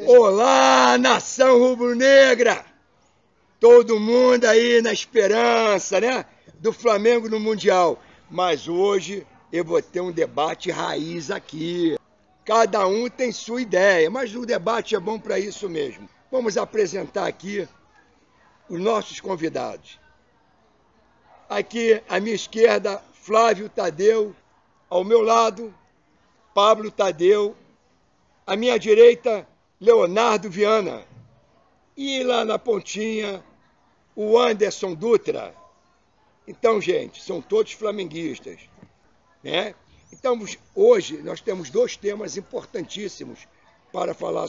Olá, nação rubro-negra! Todo mundo aí na esperança, né? Do Flamengo no Mundial. Mas hoje eu vou ter um debate raiz aqui. Cada um tem sua ideia, mas o debate é bom para isso mesmo. Vamos apresentar aqui os nossos convidados. Aqui à minha esquerda, Flávio Tadeu. Ao meu lado, Pablo Tadeu. À minha direita, Leonardo Viana. E lá na pontinha, o Anderson Dutra. Então, gente, são todos flamenguistas, né? Então, hoje nós temos dois temas importantíssimos para falar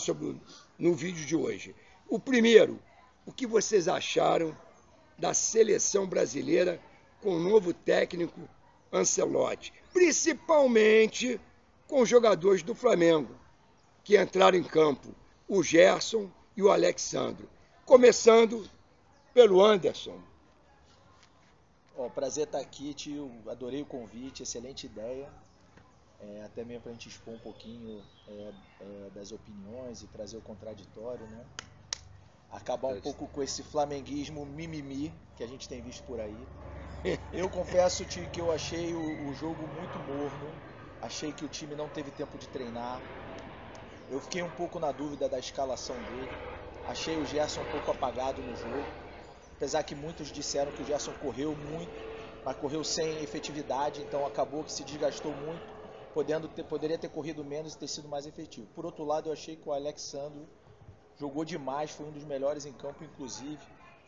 no vídeo de hoje. O primeiro, o que vocês acharam da seleção brasileira com o novo técnico Ancelotti, principalmente com os jogadores do Flamengo que entraram em campo, o Gerson e o Alexandro. Começando pelo Anderson. Prazer estar aqui, tio. Adorei o convite, excelente ideia. Até mesmo para a gente expor um pouquinho das opiniões e trazer o contraditório, né? Acabar um pouco com esse flamenguismo mimimi que a gente tem visto por aí. Eu confesso, tio, que eu achei o jogo muito morno. Achei que o time não teve tempo de treinar. Eu fiquei um pouco na dúvida da escalação dele. Achei o Gerson um pouco apagado no jogo. Apesar que muitos disseram que o Gerson correu muito, mas correu sem efetividade, então acabou que se desgastou muito, poderia ter corrido menos e ter sido mais efetivo. Por outro lado, eu achei que o Alexandro jogou demais, foi um dos melhores em campo, inclusive.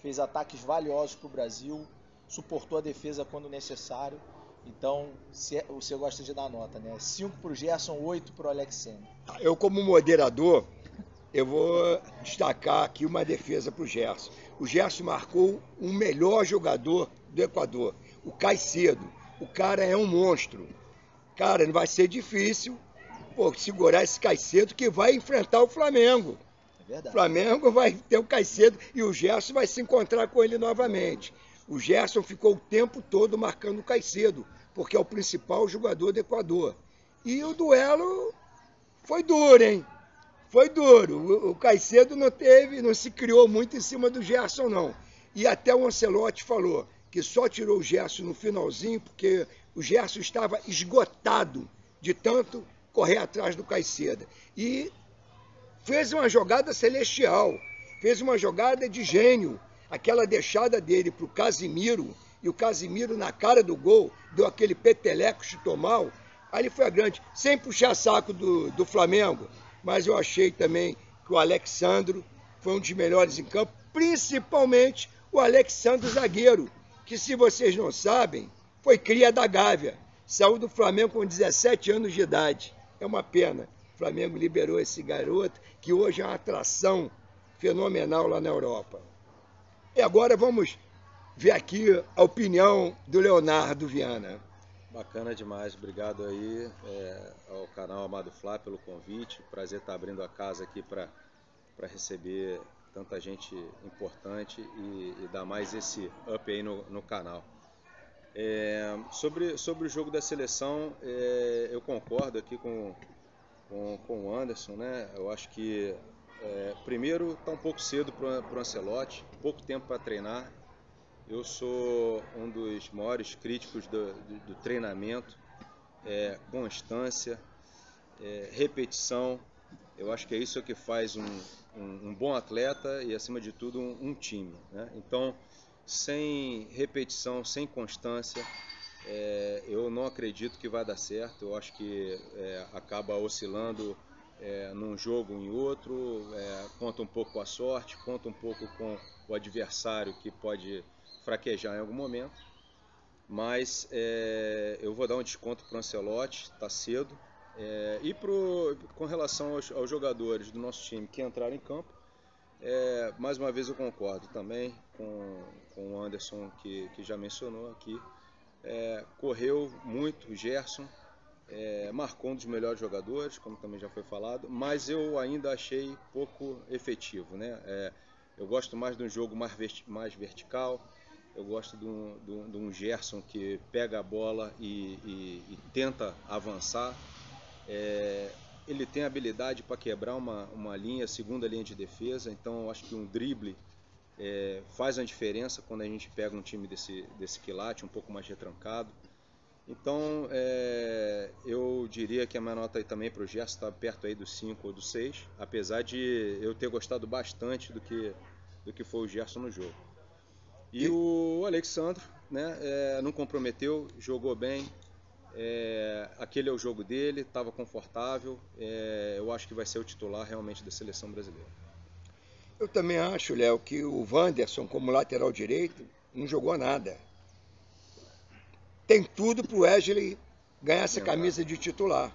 Fez ataques valiosos para o Brasil, suportou a defesa quando necessário. Então, você gosta de dar nota, né? 5 para o Gerson, 8 para o Alexandre. Eu, como moderador, eu vou destacar aqui uma defesa para o Gerson. O Gerson marcou o melhor jogador do Equador, o Caicedo. O cara é um monstro. Cara, não vai ser difícil segurar esse Caicedo que vai enfrentar o Flamengo. É verdade. O Flamengo vai ter o Caicedo e o Gerson vai se encontrar com ele novamente. O Gerson ficou o tempo todo marcando o Caicedo, porque é o principal jogador do Equador. E o duelo foi duro, hein? Foi duro. O Caicedo não se criou muito em cima do Gerson, não. E até o Ancelotti falou que só tirou o Gerson no finalzinho porque o Gerson estava esgotado de tanto correr atrás do Caicedo. E fez uma jogada celestial, fez uma jogada de gênio. Aquela deixada dele para o Casimiro, e o Casimiro na cara do gol, deu aquele peteleco, chutou mal. Ali foi a grande, sem puxar saco do Flamengo. Mas eu achei também que o Alexandro foi um dos melhores em campo, principalmente o Alexandro zagueiro, que, se vocês não sabem, foi cria da Gávea. Saiu do Flamengo com 17 anos de idade. É uma pena. O Flamengo liberou esse garoto, que hoje é uma atração fenomenal lá na Europa. E agora vamos ver aqui a opinião do Leonardo Viana. Bacana demais, obrigado aí ao canal Amado Flá pelo convite. Prazer estar abrindo a casa aqui para receber tanta gente importante e dar mais esse up aí no canal. Sobre o jogo da seleção, eu concordo aqui com o Anderson, né? Eu acho que primeiro está um pouco cedo para o Ancelotti, pouco tempo para treinar. Eu sou um dos maiores críticos do treinamento, constância, repetição. Eu acho que é isso que faz um bom atleta e, acima de tudo, um time, né? Então, sem repetição, sem constância, eu não acredito que vai dar certo. Eu acho que acaba oscilando num jogo em outro, conta um pouco com a sorte, conta um pouco com o adversário que pode fraquejar em algum momento, mas eu vou dar um desconto para o Ancelotti, está cedo. E com relação aos jogadores do nosso time que entraram em campo, mais uma vez eu concordo também com o Anderson que já mencionou aqui. Correu muito o Gerson, marcou um dos melhores jogadores, como também já foi falado, mas eu ainda achei pouco efetivo, né? Eu gosto mais de um jogo mais vertical. Eu gosto de um Gerson que pega a bola e tenta avançar. ele tem habilidade para quebrar uma linha, segunda linha de defesa, então eu acho que um drible faz uma diferença quando a gente pega um time desse quilate, um pouco mais retrancado. Então, eu diria que a minha nota aí também para o Gerson está perto aí do 5 ou do 6, apesar de eu ter gostado bastante do que foi o Gerson no jogo. E o Alexandre, né, não comprometeu, jogou bem, aquele é o jogo dele, estava confortável, eu acho que vai ser o titular realmente da seleção brasileira. Eu também acho, Léo, que o Wanderson, como lateral direito, não jogou nada. Tem tudo para o Wesley ganhar essa camisa de titular.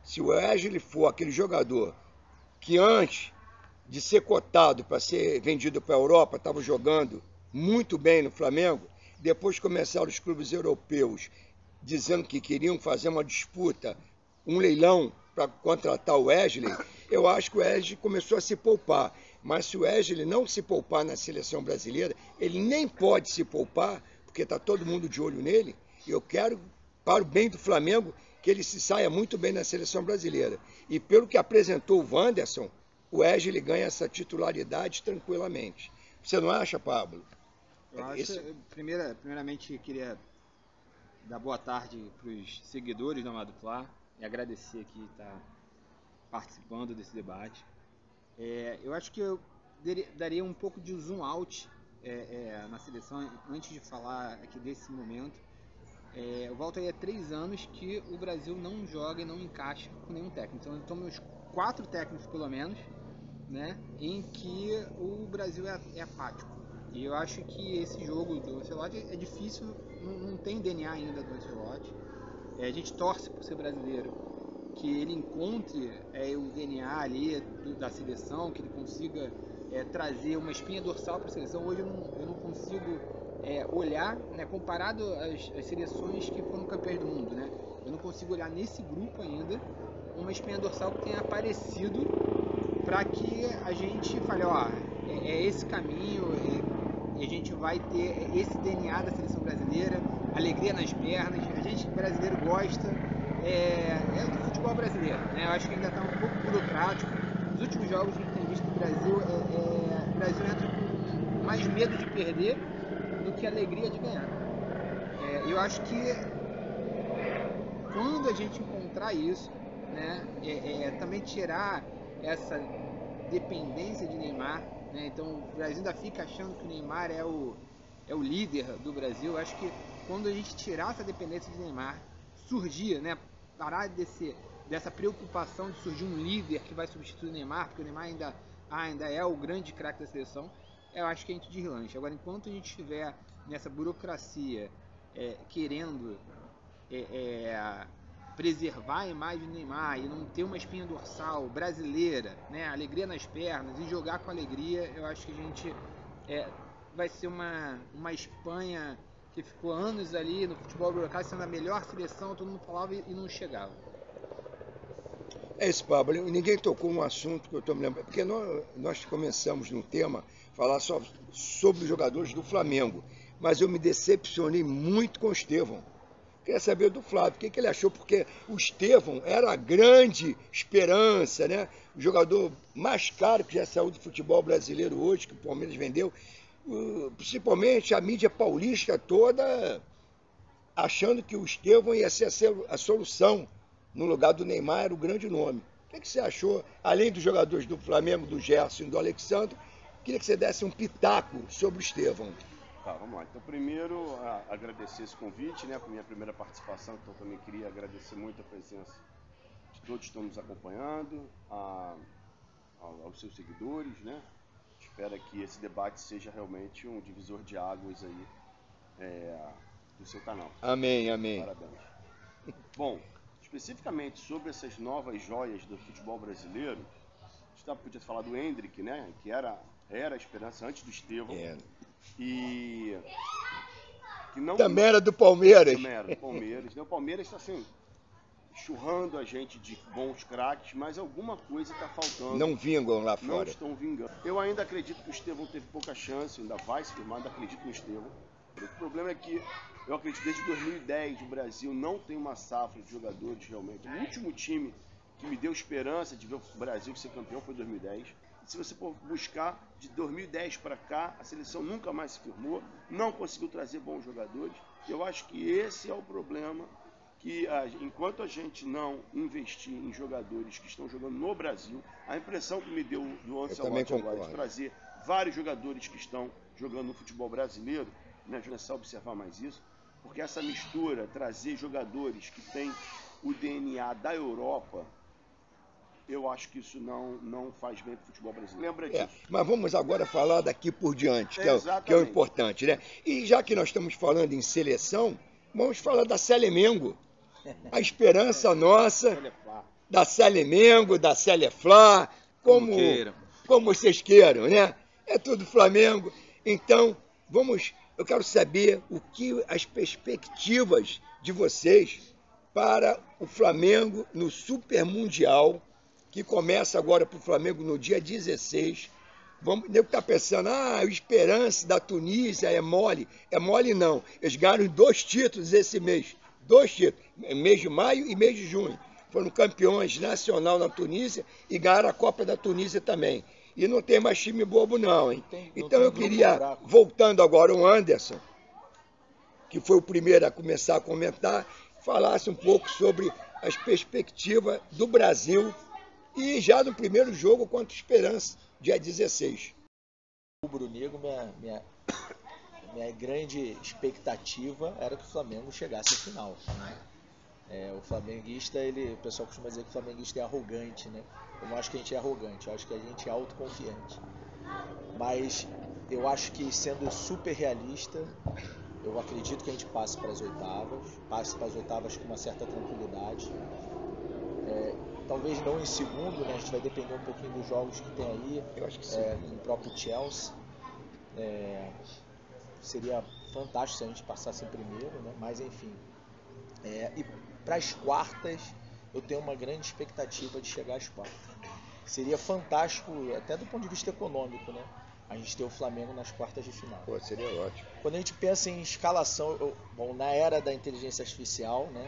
Se o Wesley for aquele jogador que antes de ser cotado para ser vendido para a Europa, estava jogando muito bem no Flamengo, depois começaram os clubes europeus dizendo que queriam fazer uma disputa, um leilão para contratar o Wesley, eu acho que o Wesley começou a se poupar. Mas se o Wesley não se poupar na seleção brasileira, ele nem pode se poupar, porque está todo mundo de olho nele. Eu quero, para o bem do Flamengo, que ele se saia muito bem na seleção brasileira. E pelo que apresentou o Wanderson, o Wesley ganha essa titularidade tranquilamente. Você não acha, Pablo? Eu acho, primeiramente, queria dar boa tarde para os seguidores do Amado Fla e agradecer aqui estar participando desse debate. Eu acho que eu daria um pouco de zoom out na seleção antes de falar aqui desse momento. Eu volto aí há 3 anos que o Brasil não joga e não encaixa com nenhum técnico. Então, estamos 4 técnicos, pelo menos, né, em que o Brasil é apático. E eu acho que esse jogo do Ancelotti é difícil, não tem DNA ainda do Ancelotti. A gente torce por ser brasileiro, que ele encontre o DNA ali da seleção, que ele consiga trazer uma espinha dorsal para a seleção. Hoje eu não consigo olhar, né, comparado às seleções que foram campeãs do mundo, né, eu não consigo olhar nesse grupo ainda uma espinha dorsal que tenha aparecido para que a gente fale, ó, é esse caminho, e a gente vai ter esse DNA da seleção brasileira, alegria nas pernas, a gente brasileiro gosta, do futebol brasileiro, né? Eu acho que ainda está um pouco burocrático. Nos últimos jogos que a gente tem visto do Brasil, o Brasil entra com mais medo de perder do que alegria de ganhar. Eu acho que quando a gente encontrar isso, né, também tirar essa dependência de Neymar, né? Então o Brasil ainda fica achando que o Neymar é o líder do Brasil. Eu acho que quando a gente tirar essa dependência de Neymar, surgir, né, parar dessa preocupação de surgir um líder que vai substituir o Neymar, porque o Neymar ainda é o grande craque da seleção, eu acho que a gente deslancha. Agora, enquanto a gente estiver nessa burocracia querendo preservar a imagem do Neymar e não ter uma espinha dorsal brasileira, né, alegria nas pernas e jogar com alegria, eu acho que a gente vai ser uma Espanha que ficou anos ali no futebol burocrático sendo a melhor seleção, todo mundo falava e não chegava. É isso, Pablo. Ninguém tocou um assunto que eu estou me lembrando, porque nós começamos num tema, falar só sobre os jogadores do Flamengo, mas eu me decepcionei muito com o Estevão. Queria saber do Flávio, o que ele achou, porque o Estevão era a grande esperança, né? O jogador mais caro que já saiu do futebol brasileiro hoje, que o Palmeiras vendeu, principalmente a mídia paulista toda achando que o Estevão ia ser a solução no lugar do Neymar, era o grande nome. O que você achou, além dos jogadores do Flamengo, do Gerson e do Alexandre, queria que você desse um pitaco sobre o Estevão. Tá, vamos lá. Então, primeiro, agradecer esse convite, né, para minha primeira participação. Então, também queria agradecer muito a presença de todos que estão nos acompanhando, aos seus seguidores, né. Espero que esse debate seja realmente um divisor de águas aí do seu canal. Amém, amém. Parabéns. Bom, especificamente sobre essas novas joias do futebol brasileiro, a gente podia falar do Endrick, né, que era a esperança antes do Estevão. E que não também era do Palmeiras. Também era do Palmeiras. O Palmeiras está assim, churrando a gente de bons craques, mas alguma coisa está faltando. Não vingam lá fora. Não estão vingando. Eu ainda acredito que o Estevão teve pouca chance, ainda vai se firmar, ainda acredito no Estevão. O problema é que eu acredito que desde 2010 o Brasil não tem uma safra de jogadores realmente. O último time que me deu esperança de ver o Brasil ser campeão foi 2010. E se você for buscar, de 2010 para cá, a seleção nunca mais se firmou, não conseguiu trazer bons jogadores. Eu acho que esse é o problema, que enquanto a gente não investir em jogadores que estão jogando no Brasil, a impressão que me deu do Ancelotti agora de trazer vários jogadores que estão jogando no futebol brasileiro, né, começar a observar mais isso, porque essa mistura, trazer jogadores que têm o DNA da Europa, eu acho que isso não faz bem para o futebol brasileiro. Lembra disso? Mas vamos agora falar daqui por diante, que é o importante, né? E já que nós estamos falando em seleção, vamos falar da Selemengo. A esperança nossa da Selemengo, da Seleflá, como vocês queiram, né? É tudo Flamengo. Então, eu quero saber o que as perspectivas de vocês para o Flamengo no Super Mundial, que começa agora para o Flamengo no dia 16. O nego está pensando, a esperança da Tunísia é mole. É mole não. Eles ganharam 2 títulos esse mês. 2 títulos. Mês de maio e mês de junho. Foram campeões nacional na Tunísia e ganharam a Copa da Tunísia também. E não tem mais time bobo não, hein? Então eu queria, voltando agora o Anderson, que foi o primeiro a começar a comentar, falasse um pouco sobre as perspectivas do Brasil e já no primeiro jogo contra o Esperança, dia 16. O Rubro-Negro, minha grande expectativa era que o Flamengo chegasse à final. O flamenguista, o pessoal costuma dizer que o flamenguista é arrogante, né? Eu não acho que a gente é arrogante, eu acho que a gente é autoconfiante. Mas eu acho que, sendo super realista, eu acredito que a gente passe para as oitavas com uma certa tranquilidade. Talvez não em segundo, né? A gente vai depender um pouquinho dos jogos que tem aí. Eu acho que sim. Com o próprio Chelsea. Seria fantástico se a gente passasse em primeiro, né? Mas enfim. E para as quartas, eu tenho uma grande expectativa de chegar às quartas. Seria fantástico, até do ponto de vista econômico, né? A gente ter o Flamengo nas quartas de final. Pô, seria ótimo. Quando a gente pensa em escalação, na era da inteligência artificial, né?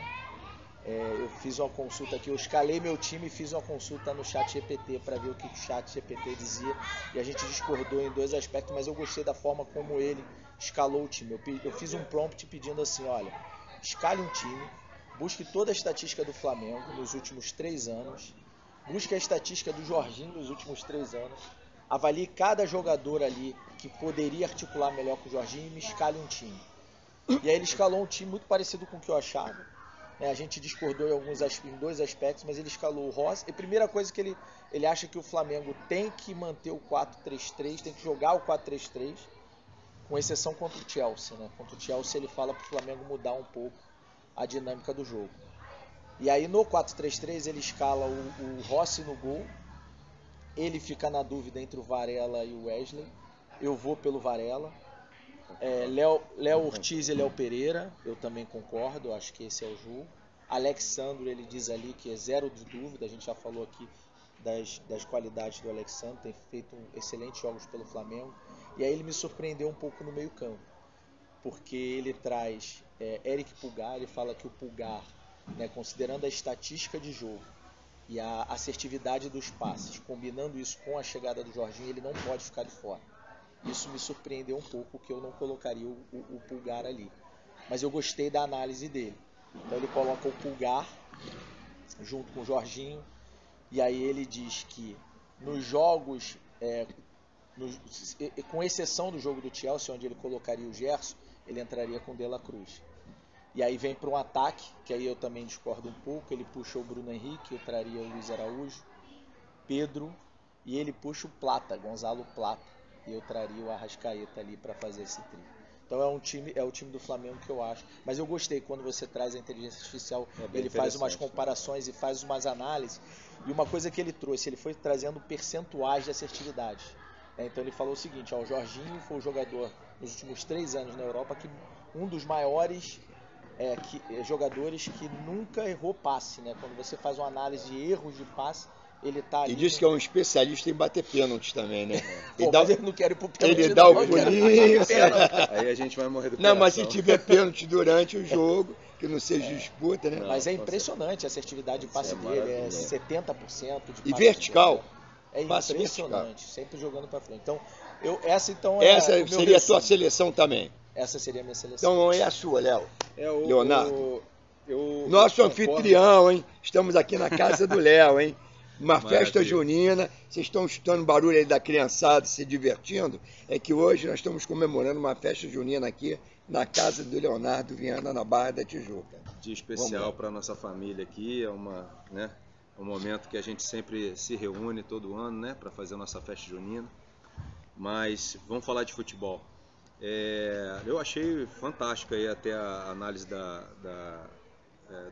Eu fiz uma consulta aqui, eu escalei meu time e fiz uma consulta no chat GPT para ver o que o chat GPT dizia, e a gente discordou em 2 aspectos, mas eu gostei da forma como ele escalou o time. Eu fiz um prompt pedindo assim, olha, escale um time, busque toda a estatística do Flamengo nos últimos 3 anos, busque a estatística do Jorginho nos últimos 3 anos, avalie cada jogador ali que poderia articular melhor com o Jorginho e me escale um time. E aí ele escalou um time muito parecido com o que eu achava. A gente discordou em 2 aspectos, mas ele escalou o Rossi. E a primeira coisa que ele acha que o Flamengo tem que manter o 4-3-3, tem que jogar o 4-3-3, com exceção contra o Chelsea, né? Contra o Chelsea ele fala para o Flamengo mudar um pouco a dinâmica do jogo. E aí no 4-3-3 ele escala o Rossi no gol, ele fica na dúvida entre o Varela e o Wesley, eu vou pelo Varela. Léo Ortiz e Léo Pereira, eu também concordo, acho que esse é o jogo. Alexandro, ele diz ali que é 0 de dúvida, a gente já falou aqui das qualidades do Alexandro, tem feito excelentes jogos pelo Flamengo. E aí ele me surpreendeu um pouco no meio campo, porque ele traz Eric Pulgar, ele fala que o Pulgar, né, considerando a estatística de jogo e a assertividade dos passes, combinando isso com a chegada do Jorginho, ele não pode ficar de fora. Isso me surpreendeu um pouco, que eu não colocaria o Pulgar ali. Mas eu gostei da análise dele. Então ele coloca o Pulgar junto com o Jorginho. E aí ele diz que nos jogos, com exceção do jogo do Chelsea, onde ele colocaria o Gerson, ele entraria com o De La Cruz. E aí vem para um ataque, que aí eu também discordo um pouco. Ele puxa o Bruno Henrique, eu traria o Luiz Araújo, Pedro, e ele puxa o Plata, Gonzalo Plata. E eu traria o Arrascaeta ali para fazer esse trio. Então é o time do Flamengo que eu acho. Mas eu gostei quando você traz a inteligência artificial, ele faz umas comparações, né? E faz umas análises. E uma coisa que ele trouxe, ele foi trazendo percentuais de assertividade. Então ele falou o seguinte, o Jorginho foi o jogador nos últimos 3 anos na Europa, que um dos maiores jogadores que nunca errou passe, né? Quando você faz uma análise de erros de passe, ele tá ali. E diz que é um especialista em bater pênalti também, né? Mas eu não quero ir pro pênalti. Ele dá o pulinho. Aí a gente vai morrer do coração. Não, mas se tiver pênalti durante o jogo, que não seja disputa, né? Mas é impressionante a assertividade de passe dele, é 70% de passe. E vertical. É passe impressionante, vertical. sempre jogando para frente. Então, essa essa seria a tua seleção também. Essa seria a minha seleção. Então é a sua, Léo. Leonardo. concordo. Nosso anfitrião, hein? Estamos aqui na casa do Léo, hein? Uma festa junina. Vocês estão escutando barulho aí da criançada se divertindo? É que hoje nós estamos comemorando uma festa junina aqui na casa do Leonardo Viana, na Barra da Tijuca. Dia especial para nossa família aqui, é um momento que a gente sempre se reúne todo ano, né, para fazer a nossa festa junina. Mas vamos falar de futebol. Eu achei fantástico aí até a análise da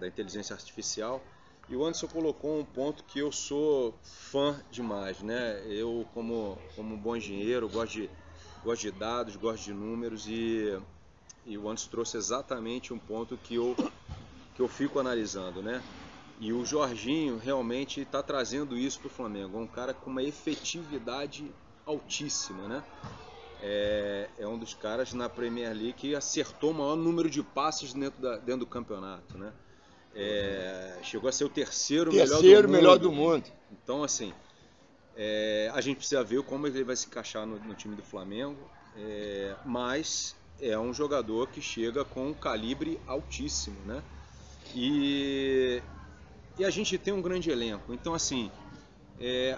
inteligência artificial. E o Anderson colocou um ponto que eu sou fã demais, né? Eu, como bom engenheiro, gosto de dados, gosto de números e o Anderson trouxe exatamente um ponto que eu fico analisando, né? E o Jorginho realmente está trazendo isso para o Flamengo. É um cara com uma efetividade altíssima, né? É um dos caras na Premier League que acertou o maior número de passes dentro do campeonato, né? Chegou a ser o terceiro melhor do mundo. Então, assim, a gente precisa ver como ele vai se encaixar no time do Flamengo, mas é um jogador que chega com um calibre altíssimo, né? E a gente tem um grande elenco. Então, assim,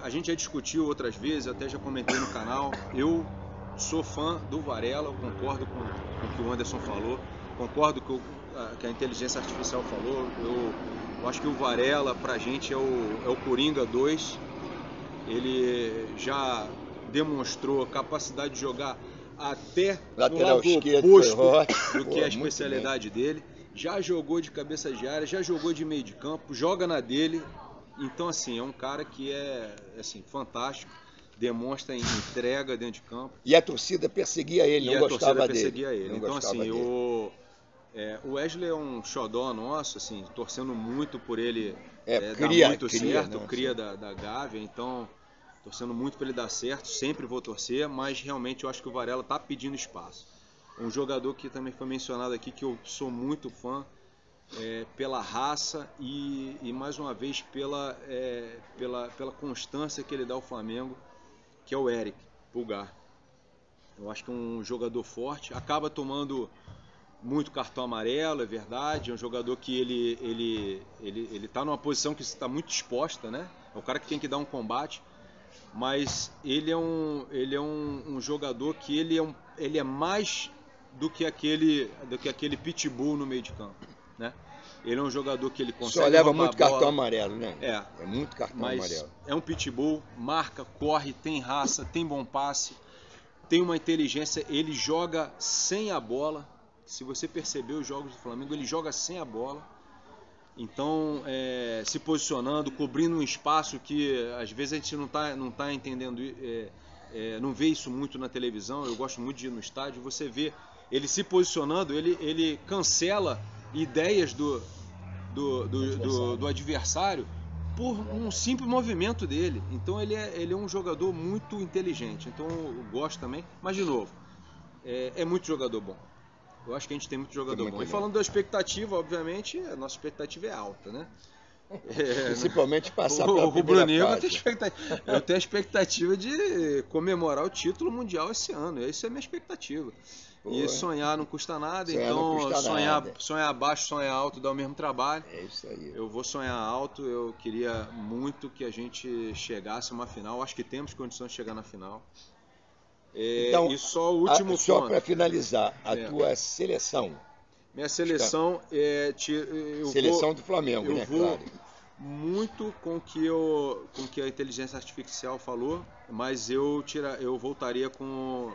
a gente já discutiu outras vezes, até já comentei no canal, eu sou fã do Varela, eu concordo com o que o Anderson falou, concordo com que a inteligência artificial falou. Eu acho que o Varela, pra gente, é o Coringa 2. Ele já demonstrou capacidade de jogar até lateral do lado oposto do que é a especialidade dele. Já jogou de cabeça de área, já jogou de meio de campo, joga na dele. Então, assim, é um cara que é assim, fantástico, demonstra entrega dentro de campo. E a torcida perseguia ele, não gostava dele. Então, assim, o Wesley é um xodó nosso, assim, torcendo muito por ele dar muito certo, cria da Gávea, então torcendo muito para ele dar certo, sempre vou torcer, mas realmente eu acho que o Varela está pedindo espaço. Um jogador que também foi mencionado aqui, que eu sou muito fã, pela raça e mais uma vez pela constância que ele dá ao Flamengo, que é o Eric Pulgar. Eu acho que é um jogador forte, acaba tomando muito cartão amarelo, é verdade, é um jogador que ele está numa posição que está muito exposta, né? É o cara que tem que dar um combate, mas ele é um jogador que ele é mais do que aquele pitbull no meio de campo, né? Ele é um jogador que ele consegue só leva muito cartão amarelo, né? É muito cartão amarelo. É um pitbull, marca, corre, tem raça, tem bom passe, tem uma inteligência, ele joga sem a bola. Se você perceber os jogos do Flamengo, ele joga sem a bola. Então, se posicionando, cobrindo um espaço que às vezes a gente não tá entendendo, não vê isso muito na televisão. Eu gosto muito de ir no estádio, você vê ele se posicionando, ele cancela ideias do adversário por um simples movimento dele. Então ele é um jogador muito inteligente. Então eu gosto também, mas de novo, é muito jogador bom. Eu acho que a gente tem muito jogador bom. E falando da expectativa, obviamente, a nossa expectativa é alta, né? Principalmente passar pela o rubro-negro eu tenho a expectativa de comemorar o título mundial esse ano. Essa é a minha expectativa. E sonhar não custa nada, então sonhar baixo, sonhar alto dá o mesmo trabalho. É isso aí. Eu vou sonhar alto, eu queria muito que a gente chegasse a uma final. Acho que temos condições de chegar na final. Então, e só o último ponto. Só para finalizar, a tua seleção. Minha seleção seleção do Flamengo, né? Claro. Muito com que a inteligência artificial falou, mas eu voltaria com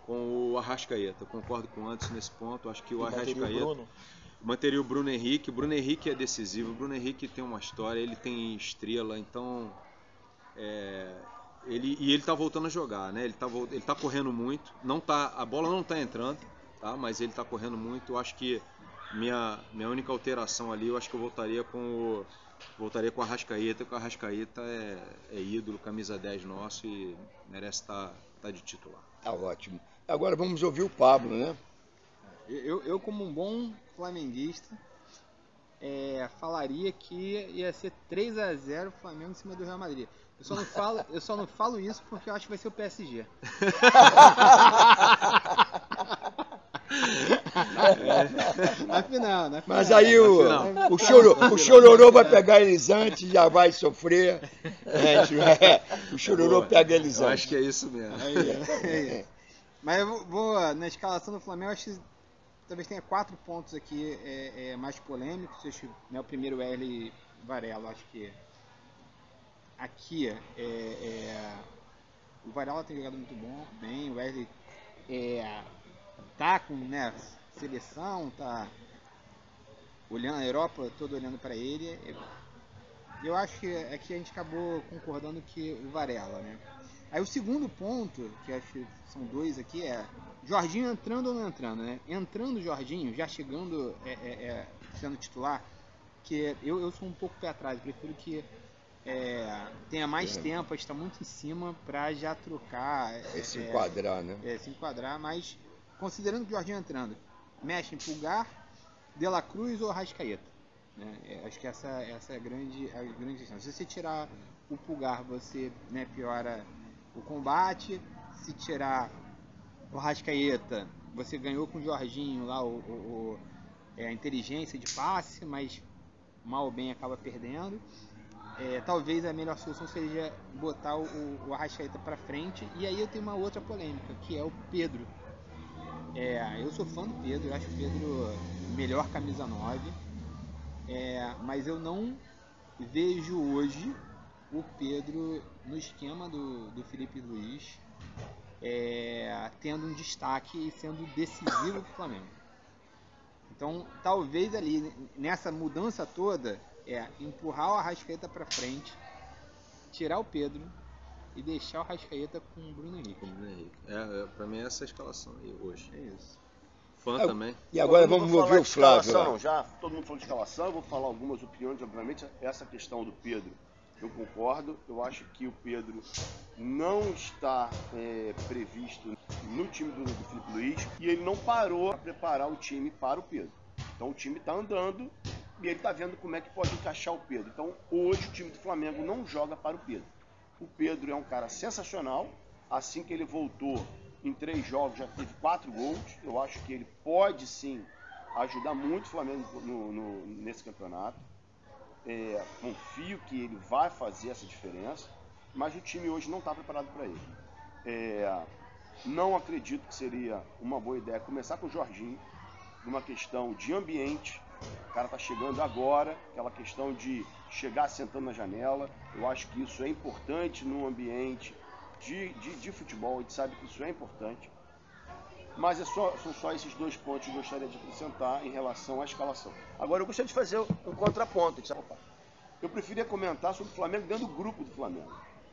o Arrascaeta. Eu concordo com o Anderson nesse ponto. Acho que o Arrascaeta manteria o Bruno Henrique. O Bruno Henrique é decisivo. O Bruno Henrique tem uma história, ele tem estrela, então ele está voltando a jogar, né? Ele tá correndo muito. A bola não está entrando, tá? Mas ele está correndo muito. Eu acho que minha única alteração ali, eu acho que eu voltaria com o Arrascaeta, porque o Arrascaeta é ídolo, camisa 10 nosso e merece estar de titular. Tá ótimo. Agora vamos ouvir o Pablo, né? Eu como um bom flamenguista, falaria que ia ser 3-0 o Flamengo em cima do Real Madrid. Eu só não falo isso porque eu acho que vai ser o PSG. Na final. Mas aí o Chororô vai pegar eles antes, já vai sofrer. O Chororô pega eles Eu antes. acho que é isso mesmo. Mas eu vou na escalação do Flamengo, acho que talvez tenha 4 pontos aqui mais polêmicos. Acho que, né, o primeiro, Wesley Varela. Acho que aqui o Varela tem jogado muito bem. O Wesley tá com, né, seleção, tá olhando a Europa, todo olhando para ele. Eu acho que aqui a gente acabou concordando que o Varela, né? Aí o segundo ponto, que acho que são 2 aqui, Jorginho entrando ou não entrando, né? Entrando o Jorginho, já chegando, sendo titular, que eu sou um pouco pé atrás, prefiro que tenha mais tempo, a gente está muito em cima para já trocar. Se enquadrar, né? Se enquadrar, mas considerando que o Jorginho entrando, mexe em Pulgar, De La Cruz ou Arrascaeta. Né? Acho que essa é a grande questão. Se você tirar o Pulgar, você, né, piora o combate. Se tirar o Arrascaeta, você ganhou com o Jorginho lá a inteligência de passe, mas mal ou bem acaba perdendo. Talvez a melhor solução seja botar o Arrascaeta para frente. E aí eu tenho uma outra polêmica, que é o Pedro. Eu sou fã do Pedro, eu acho o Pedro melhor camisa 9. Mas eu não vejo hoje o Pedro no esquema do Felipe Luiz tendo um destaque e sendo decisivo para o Flamengo. Então, talvez ali, nessa mudança toda, empurrar o Arrascaeta para frente, tirar o Pedro e deixar o Arrascaeta com o Bruno Henrique. Para mim é essa a escalação aí hoje. É isso. Fã também. E agora vamos ouvir o Flávio. Não, já todo mundo falou de escalação, eu vou falar algumas opiniões, obviamente. Essa questão do Pedro, eu concordo. Eu acho que o Pedro não está previsto no time do Felipe Luiz e ele não parou a preparar o time para o Pedro. Então o time está andando e ele está vendo como é que pode encaixar o Pedro. Então hoje o time do Flamengo não joga para o Pedro. O Pedro é um cara sensacional. Assim que ele voltou, em 3 jogos já teve 4 gols. Eu acho que ele pode sim ajudar muito o Flamengo nesse campeonato. Confio que ele vai fazer essa diferença, mas o time hoje não está preparado para ele. Não acredito que seria uma boa ideia começar com o Jorginho, numa questão de ambiente. O cara está chegando agora, aquela questão de chegar sentando na janela. Eu acho que isso é importante no ambiente de futebol, a gente sabe que isso é importante. Mas são só esses 2 pontos que eu gostaria de acrescentar em relação à escalação. Agora eu gostaria de fazer um contraponto. Eu preferia comentar sobre o Flamengo dentro do grupo do Flamengo.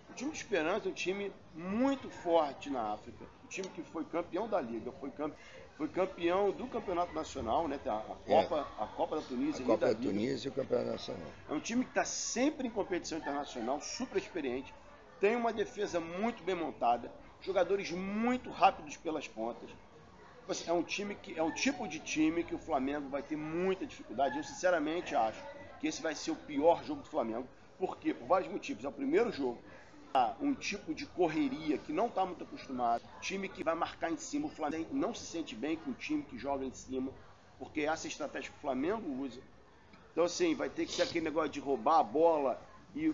O time de Esperança é um time muito forte na África. Um time que foi campeão da Liga, foi campeão do Campeonato Nacional, né? A Copa da Tunísia. A Copa da Tunísia e o Campeonato Nacional. É um time que está sempre em competição internacional, super experiente, tem uma defesa muito bem montada, jogadores muito rápidos pelas pontas. É um tipo de time que o Flamengo vai ter muita dificuldade. Eu sinceramente acho que esse vai ser o pior jogo do Flamengo. Por quê? Por vários motivos. É o primeiro jogo. Um tipo de correria que não está muito acostumado. Time que vai marcar em cima. O Flamengo não se sente bem com o time que joga em cima, porque essa é a estratégia que o Flamengo usa. Então, assim, vai ter que ser aquele negócio de roubar a bola e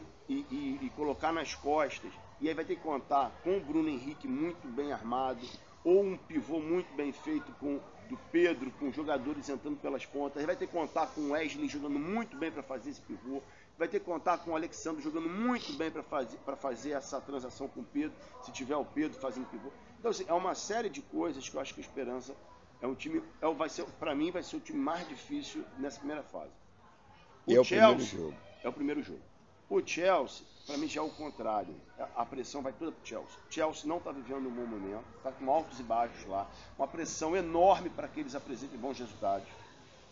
colocar nas costas. E aí vai ter que contar com o Bruno Henrique muito bem armado, ou um pivô muito bem feito do Pedro, com jogadores entrando pelas pontas. Aí vai ter que contar com o Wesley jogando muito bem para fazer esse pivô. Vai ter que contar com o Alexandre jogando muito bem para fazer essa transação com o Pedro, se tiver o Pedro fazendo pivô. Então, assim, é uma série de coisas que eu acho que a Esperança é um time, para mim, vai ser o time mais difícil nessa primeira fase. O Chelsea é o primeiro jogo. O Chelsea, para mim, já é o contrário. A pressão vai toda para o Chelsea. O Chelsea não está vivendo um bom momento, está com altos e baixos lá. Uma pressão enorme para que eles apresentem bons resultados.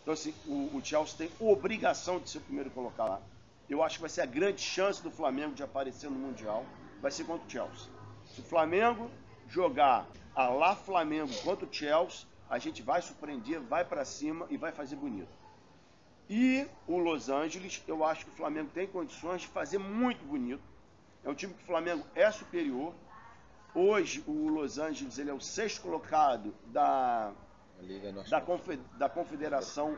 Então, assim, o Chelsea tem obrigação de ser o primeiro colocado lá. Eu acho que vai ser a grande chance do Flamengo de aparecer no Mundial. Vai ser contra o Chelsea. Se o Flamengo jogar a lá Flamengo contra o Chelsea, a gente vai surpreender, vai para cima e vai fazer bonito. E o Los Angeles, eu acho que o Flamengo tem condições de fazer muito bonito. É um time que o Flamengo é superior. Hoje o Los Angeles ele é o 6º colocado da Confederação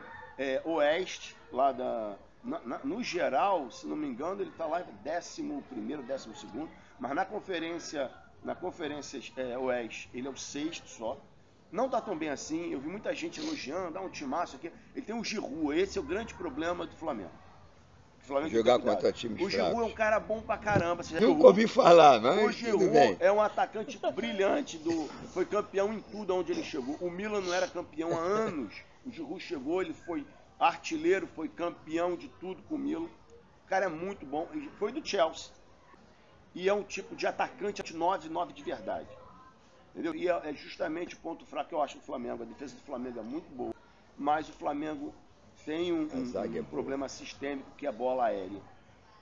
Oeste, lá no geral, se não me engano, ele está lá em 11º, 12º, mas na Conferência Oeste ele é o 6º só. Não está tão bem assim, eu vi muita gente elogiando, dá um timaço aqui. Ele tem o Giroud, esse é o grande problema do Flamengo. Jogar contra times fracos. O Giroud é um cara bom pra caramba. Nunca ouvi falar, mas o Giroud é um atacante brilhante, foi campeão em tudo onde ele chegou. O Milan não era campeão há anos. O Giroud chegou, ele foi artilheiro, foi campeão de tudo com o Milan. O cara é muito bom, foi do Chelsea. E é um tipo de atacante 9 de verdade. Entendeu? E é justamente o ponto fraco que eu acho do Flamengo. A defesa do Flamengo é muito boa, mas o Flamengo tem um problema sistêmico, que é a bola aérea.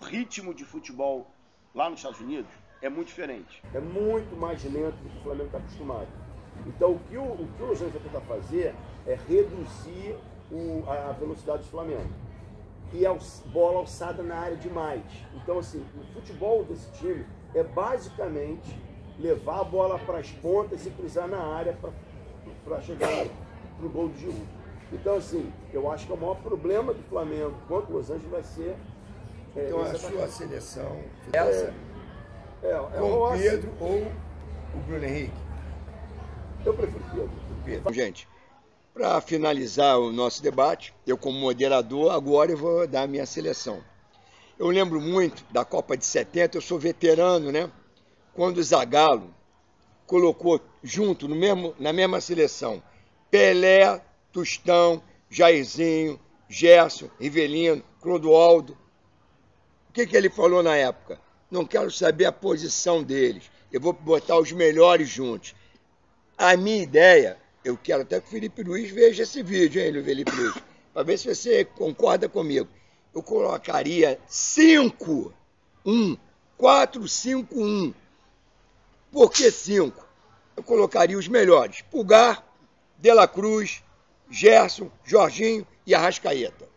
O ritmo de futebol lá nos Estados Unidos é muito diferente. É muito mais lento do que o Flamengo está acostumado. Então o que o Los Angeles vai tentar fazer é reduzir a velocidade do Flamengo. E a bola alçada na área demais. Então assim, o futebol desse time é basicamente levar a bola para as pontas e cruzar na área para chegar para o gol do Giroud. Então, assim, eu acho que o maior problema do Flamengo contra o Los Angeles vai ser... então, a sua seleção essa com o Pedro ou o Bruno Henrique? Eu prefiro Pedro. Gente, para finalizar o nosso debate, eu como moderador, agora eu vou dar a minha seleção. Eu lembro muito da Copa de 70, eu sou veterano, né? Quando o Zagallo colocou junto, na mesma seleção, Pelé, Tostão, Jairzinho, Gerson, Rivelino, Clodoaldo. O que ele falou na época? Não quero saber a posição deles, eu vou botar os melhores juntos. A minha ideia, eu quero até que o Felipe Luiz veja esse vídeo, hein, Felipe Luiz, para ver se você concorda comigo. Eu colocaria 5-1, 4-5-1. Por que 5? Eu colocaria os melhores: Pulgar, De La Cruz, Gerson, Jorginho e Arrascaeta.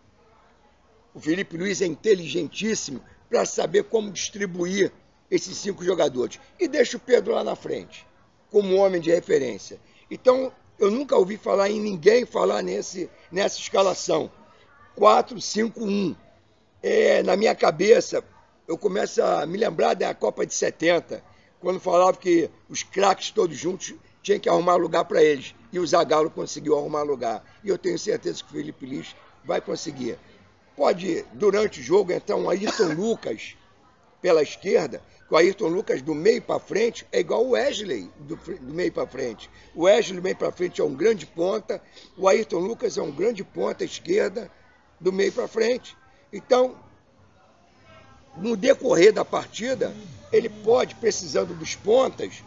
O Felipe Luiz é inteligentíssimo para saber como distribuir esses 5 jogadores. E deixa o Pedro lá na frente, como homem de referência. Então, eu nunca ouvi falar em ninguém falar nessa escalação. 4-5-1. Na minha cabeça, eu começo a me lembrar da Copa de 70, quando falava que os craques todos juntos tinham que arrumar lugar para eles. E o Zagallo conseguiu arrumar lugar. E eu tenho certeza que o Felipe Luiz vai conseguir. Pode, durante o jogo, entrar um Ayrton Lucas pela esquerda, que o Ayrton Lucas do meio para frente é igual o Wesley do meio para frente. O Wesley do meio para frente é um grande ponta, o Ayrton Lucas é um grande ponta esquerda do meio para frente. Então, no decorrer da partida, ele pode, precisando dos pontas,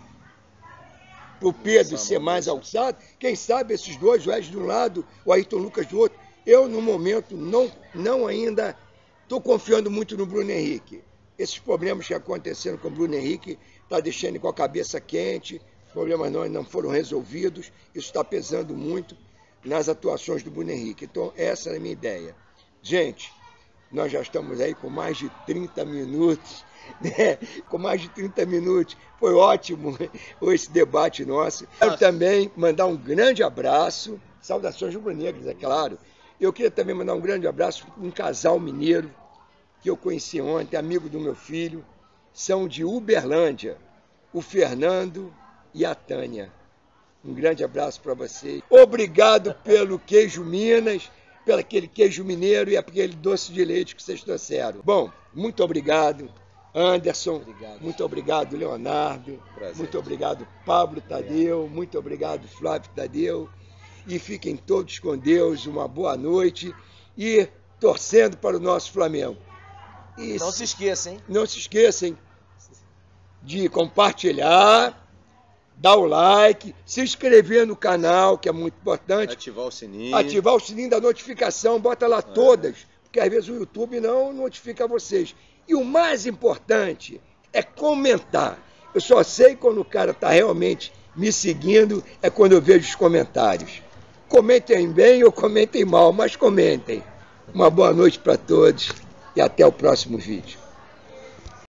para o Pedro ser mais alçado, quem sabe esses dois, o Wesley de um lado, o Ayrton Lucas do outro. Eu, no momento, não ainda estou confiando muito no Bruno Henrique. Esses problemas que aconteceram com o Bruno Henrique está deixando ele com a cabeça quente, os problemas não foram resolvidos, isso está pesando muito nas atuações do Bruno Henrique. Então, essa é a minha ideia. Gente, nós já estamos aí com mais de 30 minutos, né? Com mais de 30 minutos. Foi ótimo esse debate nosso. Quero também mandar um grande abraço, saudações rubro-negras, é claro. Eu queria também mandar um grande abraço para um casal mineiro que eu conheci ontem, amigo do meu filho, são de Uberlândia, o Fernando e a Tânia. Um grande abraço para vocês. Obrigado pelo queijo Minas, pelo aquele queijo mineiro e aquele doce de leite que vocês trouxeram. Bom, muito obrigado, Anderson. Obrigado. Muito obrigado, Leonardo. Prazer. Muito obrigado, Pablo Tadeu. Muito obrigado, Flávio Tadeu. E fiquem todos com Deus, uma boa noite e torcendo para o nosso Flamengo. E não se esqueçam, hein? Não se esqueçam de compartilhar, dar o like, se inscrever no canal, que é muito importante. Ativar o sininho. Ativar o sininho da notificação, bota lá todas, porque às vezes o YouTube não notifica vocês. E o mais importante é comentar. Eu só sei quando o cara está realmente me seguindo, é quando eu vejo os comentários. Comentem bem ou comentem mal, mas comentem. Uma boa noite para todos e até o próximo vídeo.